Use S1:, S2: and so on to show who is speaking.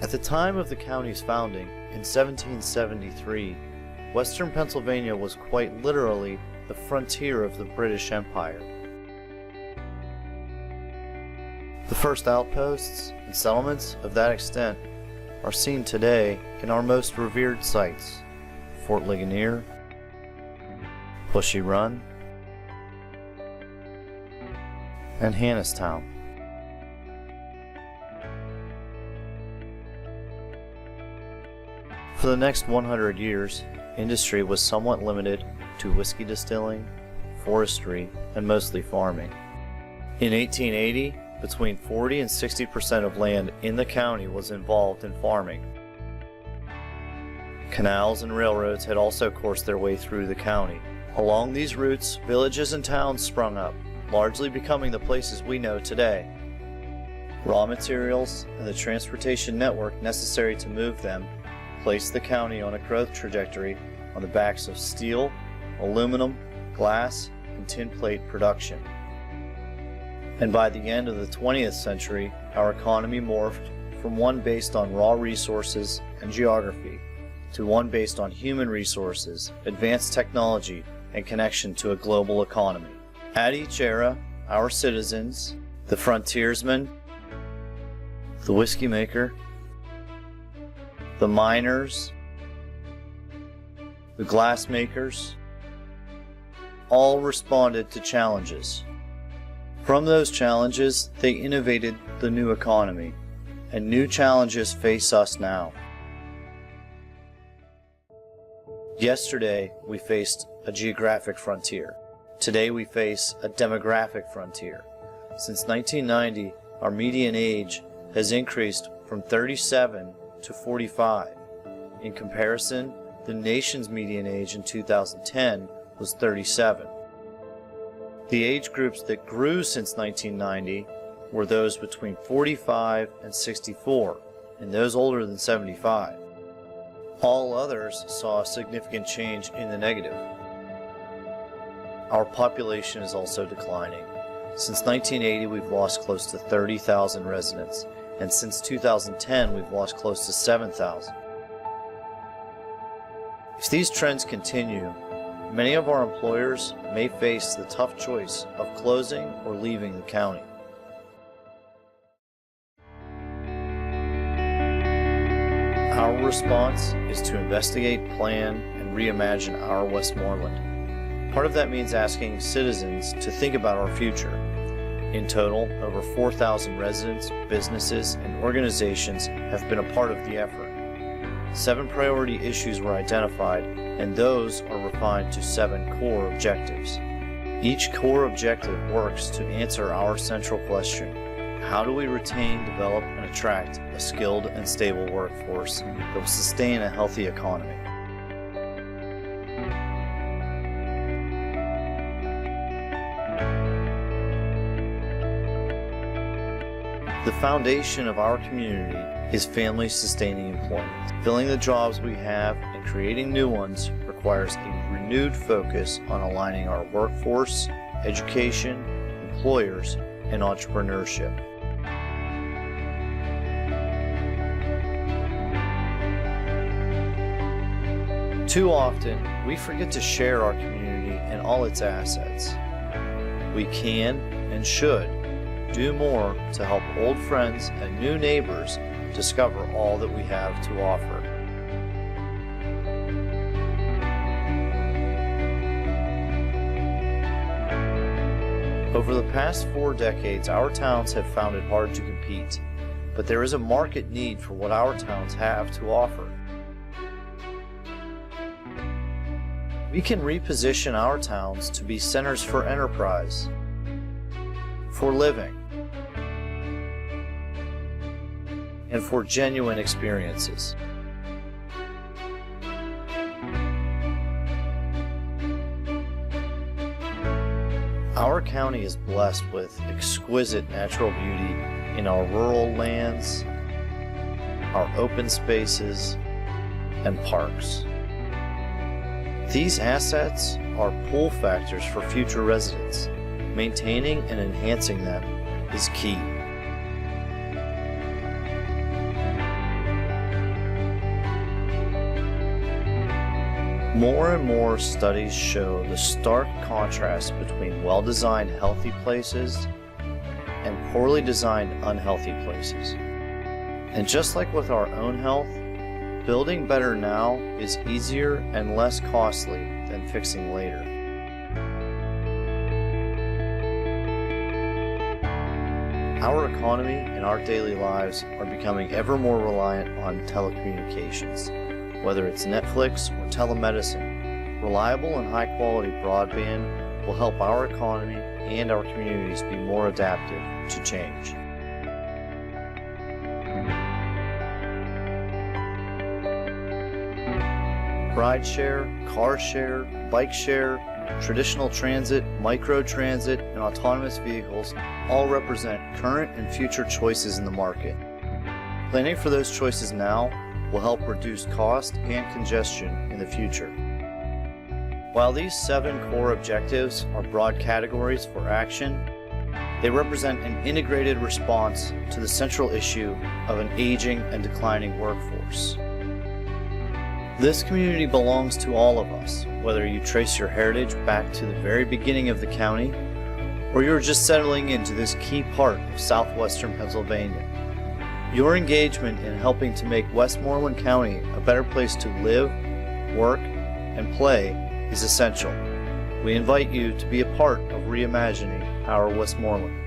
S1: At the time of the county's founding, in 1773, Western Pennsylvania was quite literally the frontier of the British Empire. The first outposts and settlements of that extent are seen today in our most revered sites: Fort Ligonier, Bushy Run, and Hannistown. For the next 100 years, industry was somewhat limited to whiskey distilling, forestry, and mostly farming. In 1880, between 40 and 60% of land in the county was involved in farming. Canals and railroads had also coursed their way through the county. Along these routes, villages and towns sprung up, largely becoming the places we know today. Raw materials and the transportation network necessary to move them placed the county on a growth trajectory on the backs of steel, aluminum, glass, and tin plate production. And by the end of the 20th century, our economy morphed from one based on raw resources and geography to one based on human resources, advanced technology, and connection to a global economy. At each era, our citizens, the frontiersman, the whiskey maker, the miners, the glass makers, all responded to challenges. From those challenges, they innovated the new economy, and new challenges face us now. Yesterday, we faced a geographic frontier. Today, we face a demographic frontier. Since 1990, our median age has increased from 37 to 45. In comparison, the nation's median age in 2010 was 37. The age groups that grew since 1990 were those between 45 and 64, and those older than 75. All others saw a significant change in the negative. Our population is also declining. Since 1980, we've lost close to 30,000 residents, and since 2010, we've lost close to 7,000. If these trends continue, many of our employers may face the tough choice of closing or leaving the county. Our response is to investigate, plan, and reimagine our Westmoreland. Part of that means asking citizens to think about our future. In total, over 4,000 residents, businesses, and organizations have been a part of the effort. 7 priority issues were identified, and those are refined to 7 core objectives. Each core objective works to answer our central question: how do we retain, develop, and attract a skilled and stable workforce that will sustain a healthy economy? The foundation of our community is family-sustaining employment. Filling the jobs we have and creating new ones requires a renewed focus on aligning our workforce, education, employers, and entrepreneurship. Too often, we forget to share our community and all its assets. We can and should do more to help old friends and new neighbors discover all that we have to offer. Over the past 4 decades, our towns have found it hard to compete, but there is a market need for what our towns have to offer. We can reposition our towns to be centers for enterprise, for living, and for genuine experiences. Our county is blessed with exquisite natural beauty in our rural lands, our open spaces, and parks. These assets are pull factors for future residents. Maintaining and enhancing them is key. More and more studies show the stark contrast between well-designed healthy places and poorly designed unhealthy places. And just like with our own health, building better now is easier and less costly than fixing later. Our economy and our daily lives are becoming ever more reliant on telecommunications. Whether it's Netflix or telemedicine, reliable and high-quality broadband will help our economy and our communities be more adaptive to change. Rideshare, car share, bike share, traditional transit, micro-transit, and autonomous vehicles all represent current and future choices in the market. Planning for those choices now will help reduce cost and congestion in the future. While these 7 core objectives are broad categories for action, they represent an integrated response to the central issue of an aging and declining workforce. This community belongs to all of us, whether you trace your heritage back to the very beginning of the county, or you're just settling into this key part of southwestern Pennsylvania. Your engagement in helping to make Westmoreland County a better place to live, work, and play is essential. We invite you to be a part of reimagining our Westmoreland.